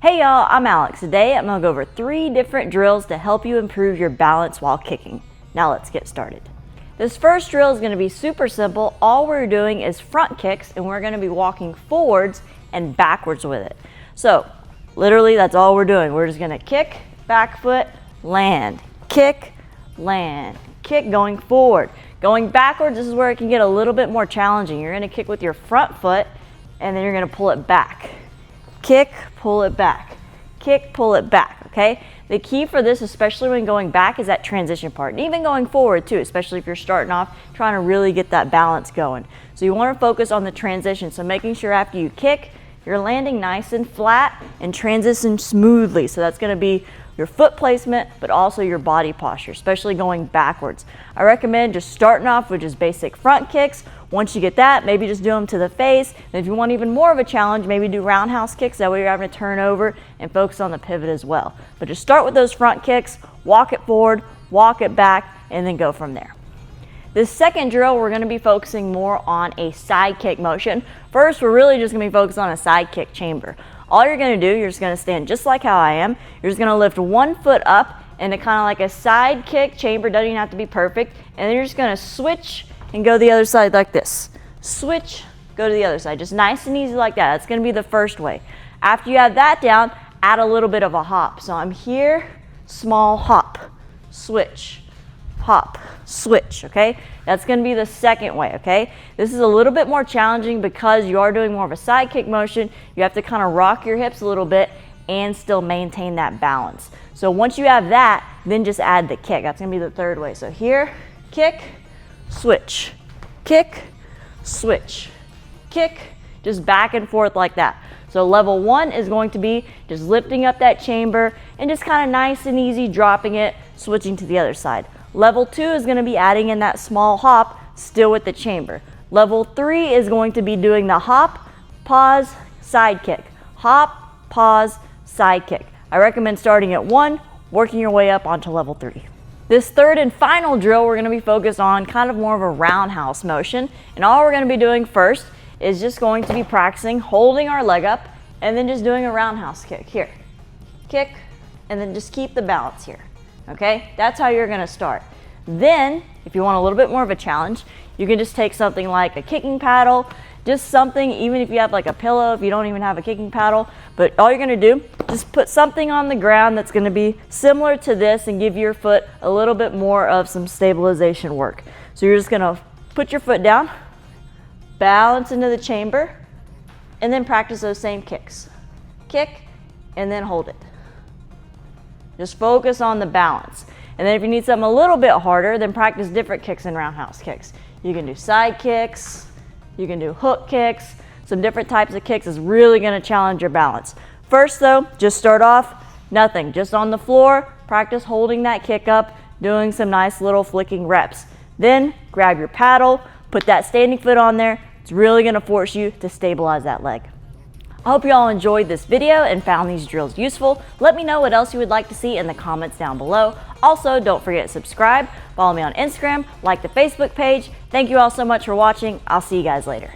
Hey y'all, I'm Alex. Today I'm going to go over 3 different drills to help you improve your balance while kicking. Now let's get started. This first drill is going to be super simple. All we're doing is front kicks and we're going to be walking forwards and backwards with it. So literally that's all we're doing. We're just going to kick, back foot, land, kick, going forward. Going backwards, this is where it can get a little bit more challenging. You're going to kick with your front foot and then you're going to pull it back. Kick, pull it back. Kick, pull it back, okay? The key for this, especially when going back, is that transition part. And even going forward too, especially if you're starting off, trying to really get that balance going. So you want to focus on the transition. So making sure after you kick, you're landing nice and flat and transition smoothly. So that's going to be your foot placement, but also your body posture, especially going backwards. I recommend just starting off with just basic front kicks. Once you get that, maybe just do them to the face. And if you want even more of a challenge, maybe do roundhouse kicks. That way you're having to turn over and focus on the pivot as well. But just start with those front kicks, walk it forward, walk it back, and then go from there. This second drill, we're going to be focusing more on a side kick motion. First, we're really just going to be focused on a side kick chamber. All you're going to do, you're just going to stand just like how I am. You're just going to lift one foot up into kind of like a side kick chamber. Doesn't even have to be perfect. And then you're just going to switch and go the other side like this. Switch, go to the other side. Just nice and easy like that. That's going to be the first way. After you have that down, add a little bit of a hop. So I'm here, small hop, switch, hop, switch, okay? That's going to be the second way, okay? This is a little bit more challenging because you are doing more of a side kick motion. You have to kind of rock your hips a little bit and still maintain that balance. So once you have that, then just add the kick. That's going to be the third way. So here, kick, switch, kick, switch, kick, just back and forth like that. So level 1 is going to be just lifting up that chamber and just kind of nice and easy dropping it, switching to the other side. Level 2 is going to be adding in that small hop, still with the chamber. Level 3 is going to be doing the hop, pause, side kick. Hop, pause, side kick. I recommend starting at 1, working your way up onto level 3. This third and final drill, we're going to be focused on kind of more of a roundhouse motion. And all we're going to be doing first is just going to be practicing holding our leg up and then just doing a roundhouse kick. Here, kick, and then just keep the balance here. Okay, that's how you're going to start. Then, if you want a little bit more of a challenge, you can just take something like a kicking paddle, just something, even if you have like a pillow, if you don't even have a kicking paddle, but all you're going to do, just put something on the ground that's going to be similar to this and give your foot a little bit more of some stabilization work. So you're just going to put your foot down, balance into the chamber, and then practice those same kicks. Kick, and then hold it. Just focus on the balance. And then if you need something a little bit harder, then practice different kicks and roundhouse kicks. You can do side kicks, you can do hook kicks, some different types of kicks is really going to challenge your balance. First though, just start off, nothing, just on the floor, practice holding that kick up, doing some nice little flicking reps. Then grab your paddle, put that standing foot on there. It's really going to force you to stabilize that leg. I hope you all enjoyed this video and found these drills useful. Let me know what else you would like to see in the comments down below. Also, don't forget to subscribe, follow me on Instagram, like the Facebook page. Thank you all so much for watching. I'll see you guys later.